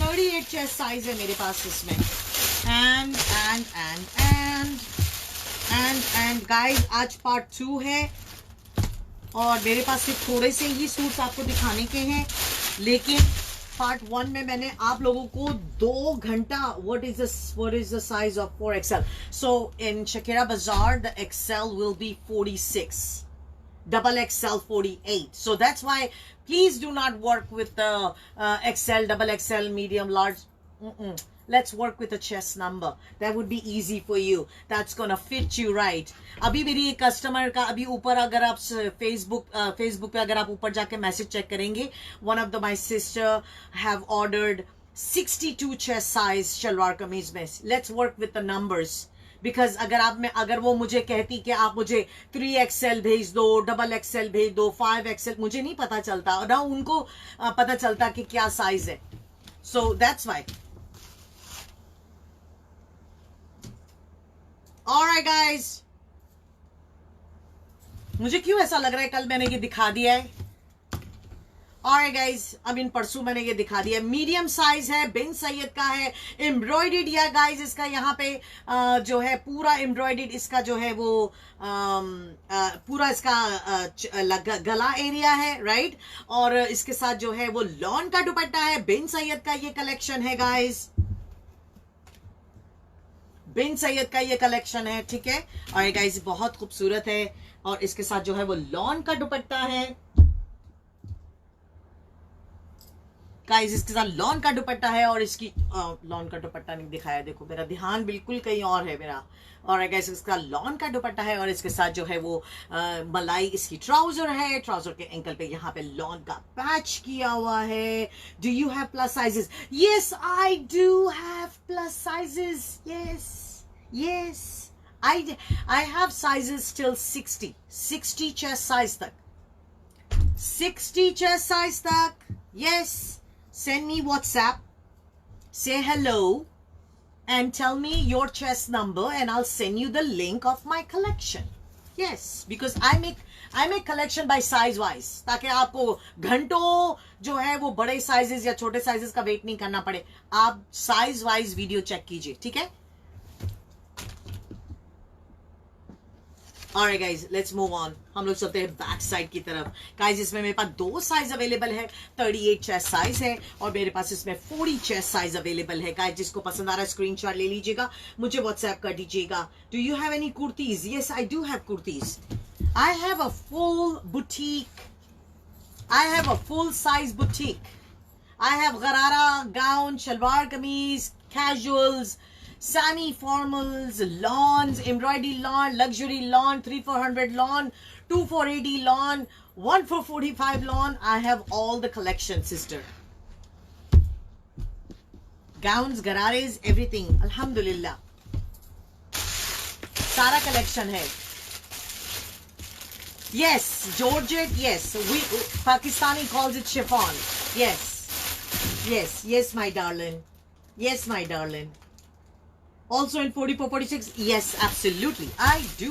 38 चेस्ट साइज है मेरे पास इसमें। एंड गाइस, आज पार्ट 2 है और मेरे पास सिर्फ थोड़े से ही सूट्स आपको दिखाने के हैं, लेकिन पार्ट 1 में मैंने आप लोगों को 2 घंटा what is the size of 4XL. So in Shakira Bazaar the XL will be 46, double XL 48. So that's why please do not work with the XL, double XL, medium, large. Let's work with a chest number. That would be easy for you. That's gonna fit you right. अभी मेरी एक कस्टमर का अभी ऊपर अगर आप फेसबुक पे अगर आप ऊपर जाके मैसेज चेक करेंगे, one of my sister have ordered 62 chest size salwar कमीज में. Let's work with the numbers. Because अगर वो मुझे कहती कि आप मुझे 3XL भेज दो, XXL भेज दो, 5XL, मुझे नहीं पता चलता, ना उनको पता चलता कि क्या साइज है. So that's why. Alright guys, मुझे क्यों ऐसा लग रहा है कल मैंने ये दिखा दिया है. Alright guys, अब इन परसों मैंने ये दिखा दिया. मीडियम साइज है, बिन सैयद का है, एम्ब्रॉयडर्ड. या गाइज इसका यहाँ पे जो है पूरा एम्ब्रॉयडर्ड, इसका जो है वो पूरा इसका गला एरिया है, राइट. और इसके साथ जो है वो लॉन का दुपट्टा है. बिन सैयद का ये कलेक्शन है गाइज, बिन सैयद का ये कलेक्शन है, ठीक है. और गाइस बहुत खूबसूरत है. और इसके साथ जो है वो लॉन का दुपट्टा है गाइस, इसके साथ लॉन का दुपट्टा है. और इसकी लॉन का दुपट्टा नहीं दिखाया, देखो मेरा ध्यान बिल्कुल कहीं और है मेरा. और गाइस इसका लॉन का दुपट्टा है. और इसके साथ जो है वो मलाई इसकी ट्राउजर है. ट्राउजर के एंकल पे यहाँ पे लॉन का पैच किया हुआ है. Do you have plus sizes? Yes I do have plus sizes. Yes, I have sizes till 60 chest size तक. 60 chest size तक. Yes, send me WhatsApp, say hello and tell me your chest number and I'll send you the link of my collection. Yes, because I make collection by size wise, ताकि आपको घंटों जो है वो बड़े साइजेस या छोटे साइजेस का वेट नहीं करना पड़े. आप साइज वाइज वीडियो चेक कीजिए, ठीक है. Alright guys, let's move on. हम लोग चलते हैं बैक साइड की तरफ. गाइज इसमें मेरे पास 2 साइज अवेलेबल है. 38 चेस्ट साइज है और मेरे पास इसमें 40 चेस्ट साइज अवेलेबल है. गाइज जिसको पसंद आ रहा है स्क्रीनशॉट ले लीजिएगा, मुझे व्हाट्सएप कर दीजिएगा. Do you have any kurtis? Yes I do have kurtis. I have a full boutique. I have a full size boutique. I have गरारा, गाउन, शलवार कमीज, casuals, semi-formals, lawns, embroidery lawn, luxury lawn, 3-400 lawn, 2-480 lawn, 1-445 lawn. I have all the collection, sister. Gowns, garares, everything. Alhamdulillah. सारा collection है. Yes, Georgette, yes. Pakistani calls it chiffon. Yes, my darling. Yes, my darling. Also in 44, 46, yes, absolutely. I do.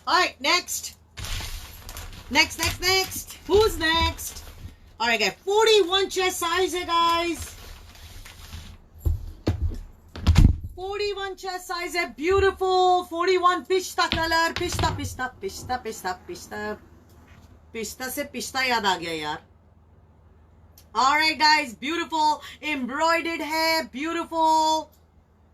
Alright, next. Who's next? Alright, guys, 41 chest size hai, guys. 41 chest size hai, beautiful. 41 pista color, pista. Pista se pista yaad aa gaya yaar. Alright guys, beautiful, embroidered hair, beautiful.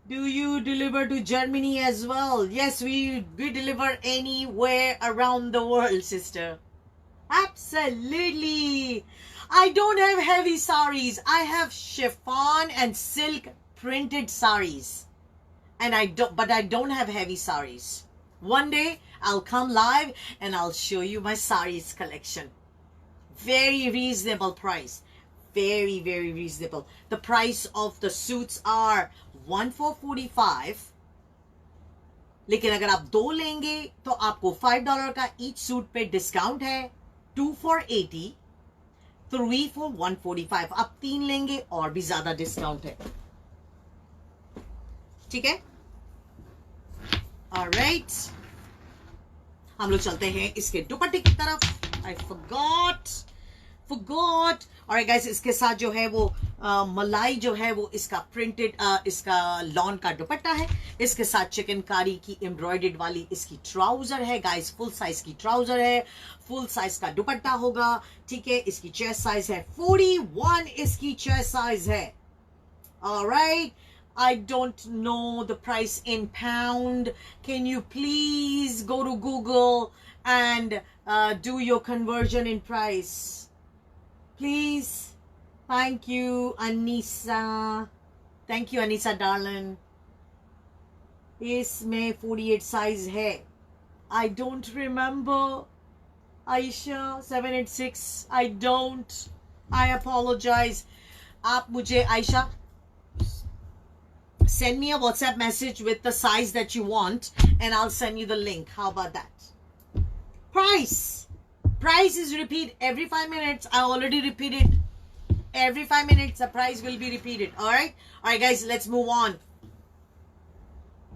Do you deliver to Germany as well? Yes, we deliver anywhere around the world, sister. Absolutely. I don't have heavy saris. I have chiffon and silk printed saris. But I don't have heavy saris. One day I'll come live and I'll show you my saris collection. Very reasonable price. Very, very reasonable. The price of the suits are 1,445. लेकिन अगर आप 2 लेंगे तो आपको $5 का each सूट पे डिस्काउंट है. 2 for 80, 3 for 145. आप 3 लेंगे और भी ज्यादा डिस्काउंट है, ठीक है. Alright, हम लोग चलते हैं इसके दुपट्टे की तरफ. I forgot. Alright guys, इसके साथ जो है वो मलाई जो है वो इसका प्रिंटेड इसका लॉन का दुपट्टा है. इसके साथ चिकनकारी की एम्ब्रॉयडर्ड वाली इसकी ट्राउजर है. गाइस फुल साइज की ट्राउजर है, फुल साइज का दुपट्टा होगा, ठीक है. इसकी चेस्ट साइज है 41. इसकी चेस्ट साइज है. Alright, I don't know the price in pound. Can you please go to Google and do your conversion in price? please. Thank you, Anisa. Thank you, Anisa darling. इसमें 48 साइज है. I don't remember. Aisha 786. I don't. I apologize. आप मुझे Aisha send me a WhatsApp message with the size that you want and I'll send you the link. How about that? Price is repeat every 5 minutes. I already repeated. Every 5 minutes the price will be repeated. Alright guys, let's move on.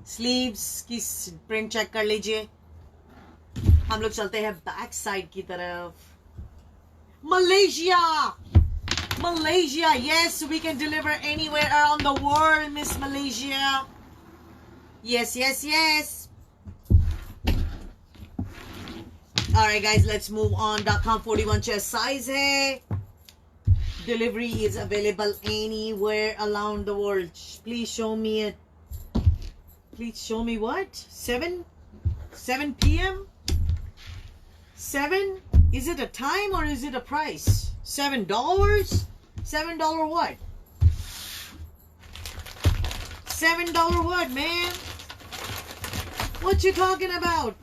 Sleeves की print check कर लीजिए. हम लोग चलते हैं बैक साइड की तरफ. Malaysia, yes, we can deliver anywhere around the world, Miss Malaysia. Yes. Alright guys, let's move on. .com 41 chest size hai. Delivery is available anywhere around the world. Please show me it. Please show me what? 7 p.m. 7? Is it a time or is it a price? $7? $7 what? $7 what, man? What you talking about?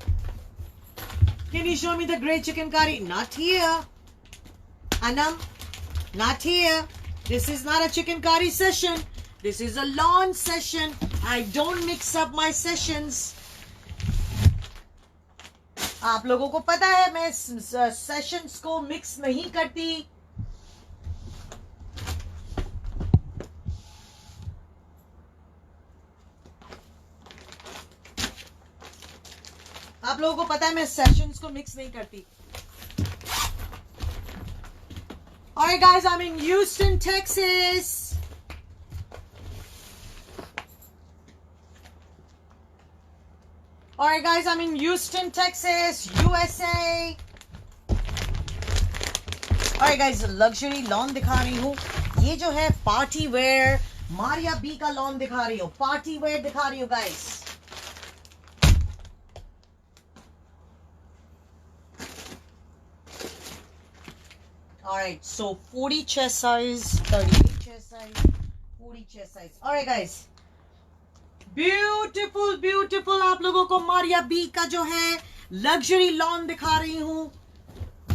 Can you show me the great chicken curry? Not here. Anam, not here. This is not a chicken curry session. This is a lawn session. I don't mix up my sessions. आप लोगों को पता है मैं सेशंस को मिक्स नहीं करती. आप लोगों को पता है मैं सेशंस को मिक्स नहीं करती. Alright guys, I'm in Houston, Texas. Alright guys, I'm in Houston, Texas, USA. Alright guys, luxury lawn दिखा रही हूँ. ये जो है पार्टी वेयर मारिया बी का लॉन दिखा रही हूँ. पार्टी वेयर दिखा रही हूँ guys. Alright, so 40 chest size, 38 chest size, 40 chest size. Alright guys. Beautiful आप लोगों को मारिया बी का जो है लग्जरी लॉन दिखा रही हूं.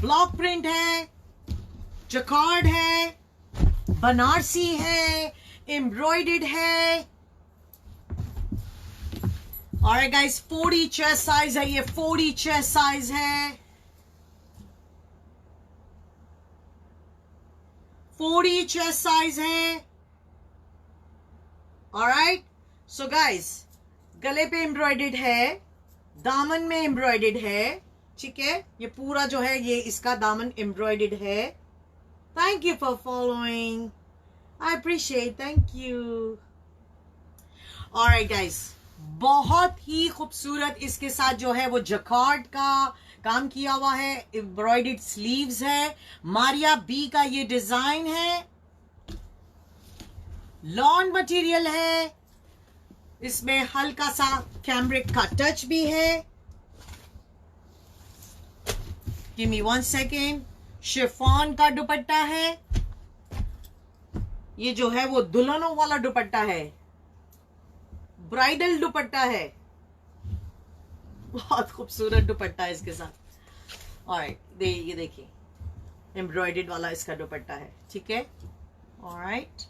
ब्लॉक प्रिंट है, जकार्ड है, बनारसी है, एम्ब्रॉयडर्ड है. ऑलराइट गाइस, 40 चेस्ट साइज है. ये 40 चेस्ट साइज है. 40 चेस्ट साइज है. ऑलराइट, सो गाइस, गले पे एम्ब्रॉयडर्ड है, दामन में एम्ब्रॉयडर्ड है. ठीक है, ये पूरा जो है ये इसका दामन एम्ब्रॉयडर्ड है. Thank you for following, I appreciate, thank you. Alright guys, बहुत ही खूबसूरत इसके साथ जो है वो जकार्ड का काम किया हुआ है. एम्ब्रॉयडर्ड स्लीव्स है. मारिया बी का ये डिजाइन है. लॉन मटेरियल है. इसमें हल्का सा कैमरिक का टच भी है. Give me 1 second. शिफॉन का दुपट्टा है. ये जो है वो दुल्हनों वाला दुपट्टा है, ब्राइडल दुपट्टा है. बहुत खूबसूरत दुपट्टा है इसके साथ. ऑलराइट, ये देखिए एम्ब्रॉयडर्ड वाला इसका दुपट्टा है. ठीक है, ऑलराइट.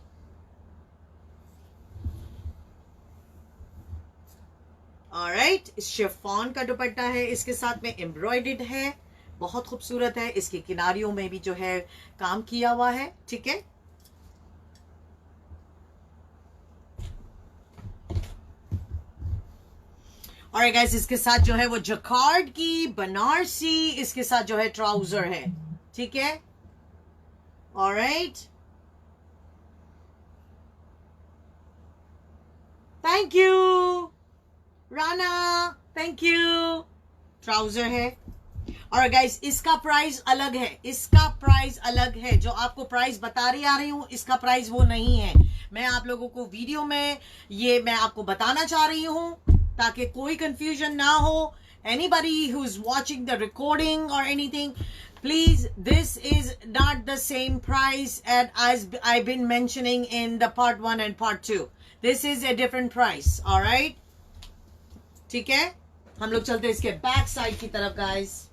ऑलराइट, इस शिफॉन का दुपट्टा है, इसके साथ में एम्ब्रॉयडर्ड है. बहुत खूबसूरत है. इसके किनारियों में भी जो है काम किया हुआ है. ठीक है, और गाइस इसके साथ जो है वो जकार्ड की बनारसी इसके साथ जो है ट्राउजर है. ठीक है, alright. Thank you Rana, thank you. Trouser है. और गाइस इसका प्राइस अलग है. इसका प्राइस अलग है. जो आपको प्राइस बता रही आ रही हूं, इसका प्राइस वो नहीं है. मैं आप लोगों को वीडियो में ये मैं आपको बताना चाह रही हूं ताकि कोई कंफ्यूजन ना हो. Anybody who's watching the recording or anything, Please, this is not the same price as I've been mentioning in the part 1 and part 2. This is a different price. All right, ठीक है. हम लोग चलते हैं इसके बैक साइड की तरफ गाइस.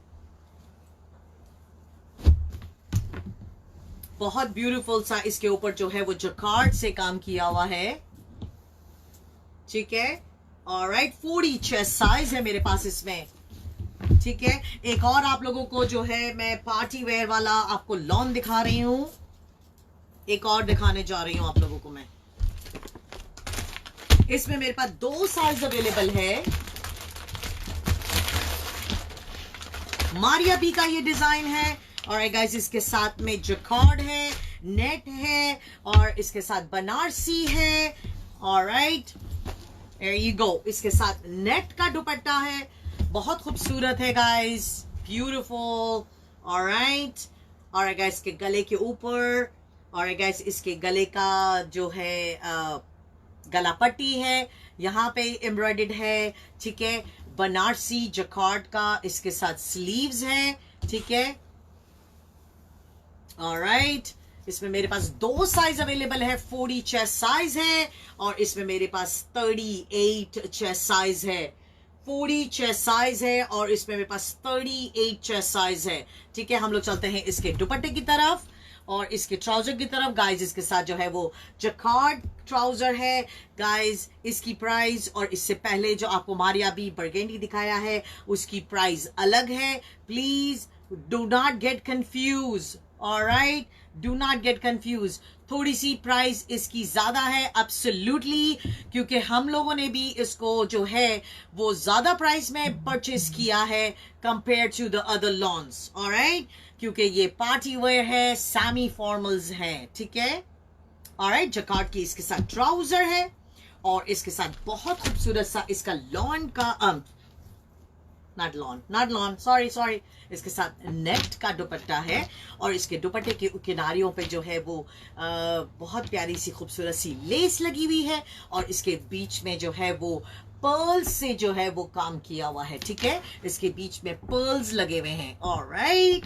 बहुत ब्यूटीफुल सा इसके ऊपर जो है वो जकार्ड से काम किया हुआ है. ठीक है. ऑलराइट, 40 चेस्ट साइज है मेरे पास इसमें. ठीक है. एक और आप लोगों को जो है मैं पार्टी वेयर वाला आपको लॉन दिखा रही हूं. एक और दिखाने जा रही हूं आप लोगों को मैं. इसमें मेरे पास 2 साइज अवेलेबल है. मारिया बी का ये डिजाइन है. और गाइस, इसके साथ में जकार्ड है, नेट है और इसके साथ बनारसी है. Alright, there you go. इसके साथ नेट का दुपट्टा है. बहुत खूबसूरत है गाइस, ब्यूटीफुल. ऑलराइट, और गाइस इसके गले के ऊपर और गाइस इसके गले का जो है गला पट्टी है, यहाँ पे एम्ब्रॉयडर्ड है. ठीक है. बनारसी जकार्ड का इसके साथ स्लीव्स है. ठीक है. ऑलराइट, इसमें मेरे पास 2 साइज अवेलेबल है. 40 चेस्ट साइज है और इसमें मेरे पास 38 चेस्ट साइज है. 40 चेस्ट साइज है और इसमें मेरे पास 38 चेस्ट साइज है. ठीक है. हम लोग चलते हैं इसके दुपट्टे की तरफ और इसके ट्राउजर की तरफ. गाइज, इसके साथ जो है वो जकार्ड ट्राउजर है. गाइज, इसकी प्राइस और इससे पहले जो आपको मारिया बी बर्गेंडी दिखाया है उसकी प्राइस अलग है. Please do not get confuse. Alright, do not get confuse. थोड़ी सी प्राइस इसकी ज्यादा है एब्सोल्युटली, क्योंकि हम लोगों ने भी इसको जो है वो ज्यादा प्राइस में परचेस किया है compare to the other lawns. Alright, क्योंकि ये पार्टी वेयर है, सेमी फॉर्मल्स है. ठीक है. ऑलराइट, जकार्ड की इसके साथ ट्राउजर है और इसके साथ बहुत खूबसूरत सा इसका लॉन का नॉट लॉन सॉरी इसके साथ नेट का दुपट्टा है. और इसके दुपट्टे के किनारियों पे जो है वो बहुत प्यारी सी खूबसूरत सी लेस लगी हुई है और इसके बीच में जो है वो पर्ल्स से जो है वो काम किया हुआ है. ठीक है. इसके बीच में पर्ल्स लगे हुए हैं. Alright,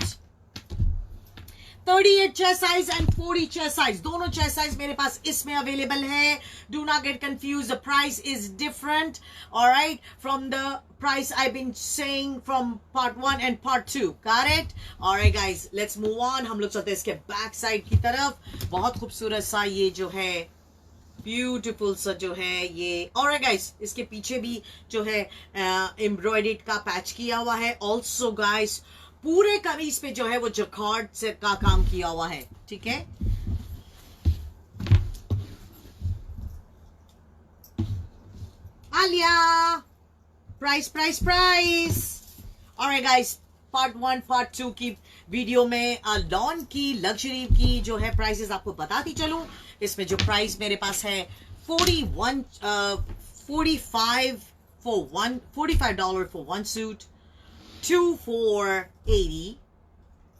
38 chest size and 40 chest size, दोनों चेस्ट साइज मेरे पास इसमें अवेलेबल है. Do not get confuse, the price is different. Alright, from the price I've been saying from part 1 and part 2. Got it? Alright guys, let's move on. हम लोग चलते हैं इसके बैक साइड की तरफ. बहुत खूबसूरत सा ये जो है ब्यूटीफुल सा जो है ये. Alright guys, इसके पीछे भी जो है एम्ब्रॉयडर्ड का पैच किया हुआ है. ऑल्सो गाइस, पूरे कमीज पे जो है वो जकार्ड से का काम किया हुआ है. ठीक है. Alia, price. Alright guys, part 1 part 2 की वीडियो में लॉन की लग्जरी की जो है प्राइसेस आपको बताती चलूं. इसमें जो प्राइस मेरे पास है $45 for one suit, 2 for $80,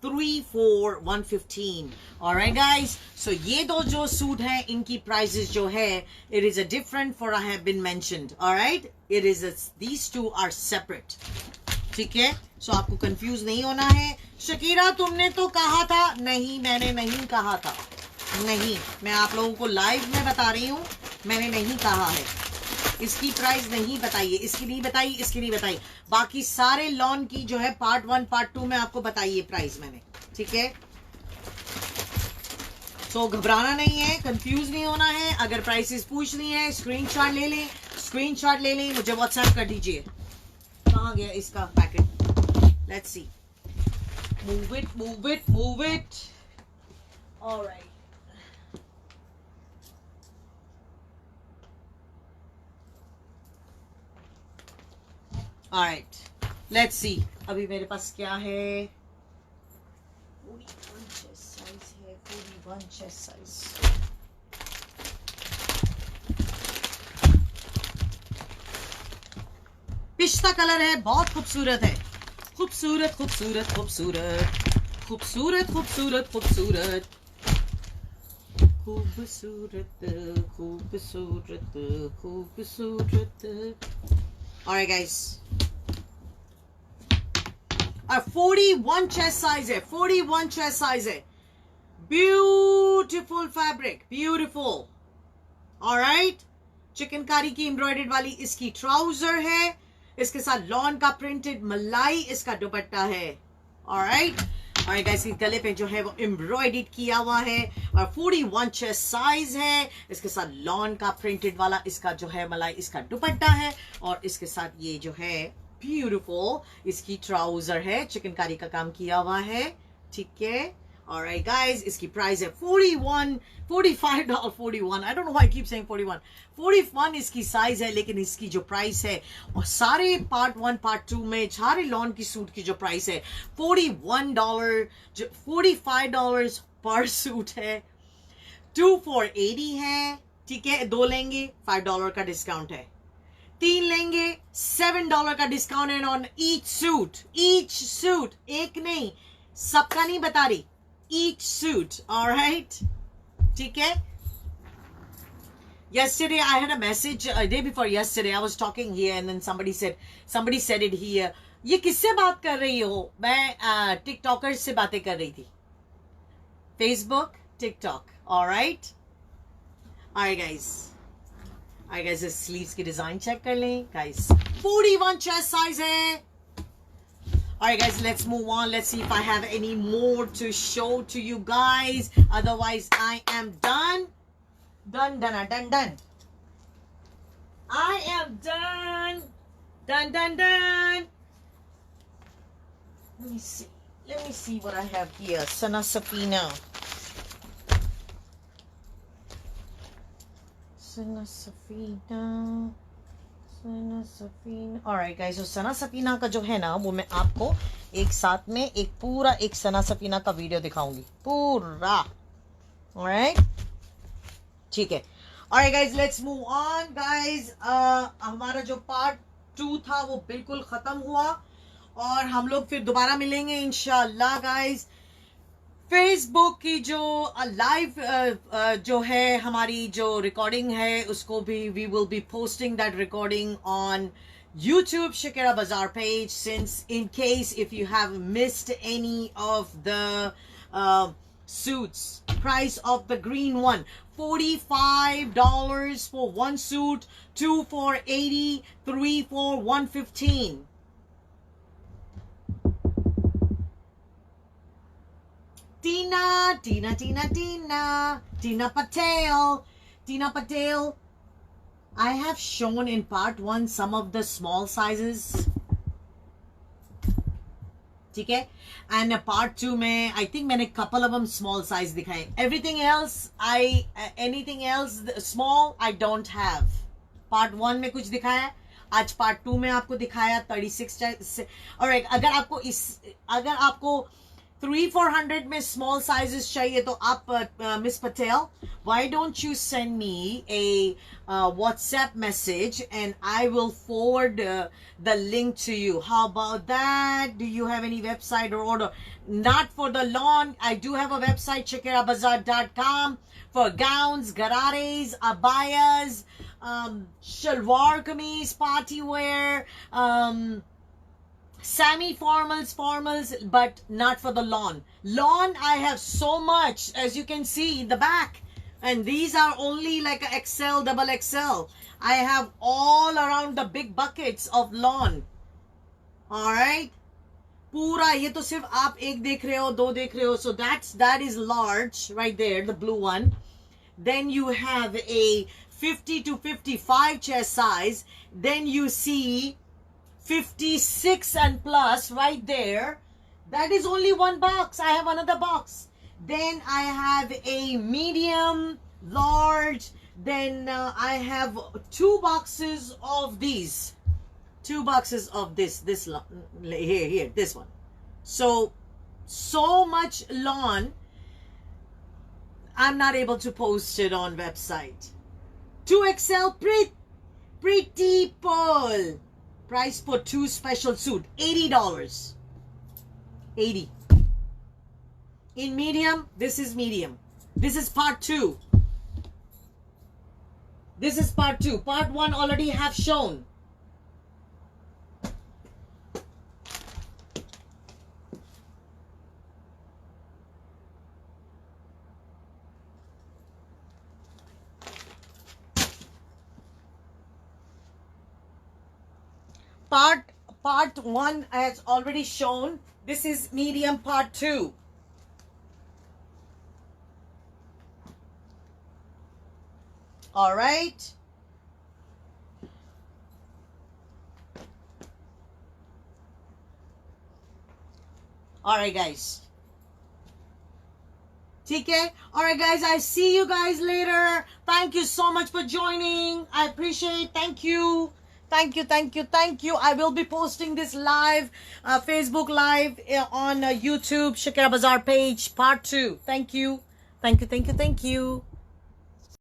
3 for $115. Alright guys, so ये दो जो सूट हैं इनकी प्राइसेस जो है it is a different for I have been mentioned. Alright, it is these two are separate. ठीक है. so आपको कंफ्यूज नहीं होना है. शकीरा, तुमने तो कहा था. नहीं, मैंने नहीं कहा था. नहीं, मैं आप लोगों को लाइव में बता रही हूँ, मैंने नहीं कहा है. इसकी प्राइस नहीं बताई है, इसकी नहीं बताई, इसकी नहीं बताई. बाकी सारे लॉन की जो है पार्ट 1 पार्ट 2 में आपको बताई है प्राइस मैंने. ठीक है. तो घबराना नहीं है, कंफ्यूज नहीं होना है. अगर प्राइसेस पूछनी है स्क्रीनशॉट ले लें, मुझे व्हाट्सएप कर दीजिए. कहाँ गया इसका packet? Let's see. Move it. Alright. Alright, let's see. अभी मेरे पास क्या है? 41 chest size है, 41 chest size. पिस्ता कलर है, बहुत खूबसूरत है. खूबसूरत. Alright guys, और 41 चेस्ट साइज है, 41 चेस्ट साइज है. Beautiful fabric, beautiful. Alright, chikankari की एम्ब्रॉयडर्ड वाली इसकी ट्राउजर है. इसके साथ लॉन का प्रिंटेड मलाई इसका दुपट्टा है. ऑलराइट, और गाइस के गले पे जो है वो एम्ब्रॉयडर्ड किया हुआ है और 41 चेस्ट साइज है. इसके साथ लॉन का प्रिंटेड वाला इसका जो है मलाई इसका दुपट्टा है और इसके साथ ये जो है ब्यूटीफुल इसकी ट्राउजर है, चिकनकारी का काम किया हुआ है. ठीक है. Alright guys, इसकी प्राइस है $45, 41. I don't know why I keep saying 41. 41 इसकी साइज है, लेकिन इसकी जो प्राइस है और सारे पार्ट 1 पार्ट 2 में सारे लॉन की सूट की जो प्राइस है $41, जो $45 पर सूट है. 2 for $80 है. ठीक है. 2 लेंगे $5 का डिस्काउंट है. 3 लेंगे $7 का डिस्काउंट है ऑन ईच सूट. एक नहीं, सबका नहीं बता रही, each suit. All right, ठीक है. Yesterday I had a message, day before yesterday I was talking here and then somebody said it here. ये किससे बात कर रही हो? मैं टिकटॉकर से बातें कर रही थी. Facebook, TikTok. All right guys. इस स्लीव्स की डिजाइन चेक कर लें guys. 41 चेस्ट साइज है. Alright guys, let's move on. Let's see if I have any more to show to you guys. Otherwise, I am done. Done. I am done. Done. Let me see what I have here. Sana Safina. Alright guys, so सना सफीना का जो है ना वो मैं आपको एक साथ में एक पूरा एक सना सफीना का वीडियो दिखाऊंगी पूरा. Alright, ठीक है. Alright guys, let's move on guys. हमारा जो पार्ट 2 था वो बिल्कुल खत्म हुआ और हम लोग फिर दोबारा मिलेंगे इंशाल्लाह guys. फेसबुक की जो लाइव जो है हमारी जो रिकॉर्डिंग है उसको भी we will be posting that recording on YouTube Shakira Bazaar page, since in case if you have missed any of the suits. Price of the green one, $45 for one suit, 2 for $80, 3 for $115. Tina Patel. I have shown in part 1 some of the small sizes. ठीक है. And part 2 में I think मैंने couple of them small size दिखाए. Anything else small I don't have. part 1 में कुछ दिखाया, आज part 2 में आपको दिखाया 36. और अगर आपको 300-400 में small sizes चाहिए तो आप Miss Patel, why don't you send me a WhatsApp message and I will forward the link to you. How about that? Do you have any website or order? Not for the lawn. I do have a website, shakirabazaar.com, for gowns, garares, abayas, shalwar kameez, party wear, formals, but not for the lawn. I have so much, as you can see in the back, and these are only like a XL, double XL. I have all around the big buckets of lawn. All right, पूरा ये तो सिर्फ आप एक देख रहे हो, 2 देख रहे हो, so that is large right there, the blue one. Then you have a 50 to 55 chest size. Then you see 56 and plus right there. That is only one box. I have another box. Then I have a medium, large. Then I have 2 boxes of these. 2 boxes of this here, this one. So much lawn. I'm not able to post it on website. 2XL pretty pearl. Price for 2 special suit, $80. 80. In medium, this is medium. This is part 2. This is part 2. Part 1 already have shown. part 1 has already shown. This is medium part 2. All right. All right, guys. TK. All right, guys. I see you guys later. Thank you so much for joining. I appreciate. Thank you. Thank you, thank you, thank you. I will be posting this live, Facebook Live on YouTube, Shakira Bazaar page, part 2. Thank you. Thank you, thank you, thank you.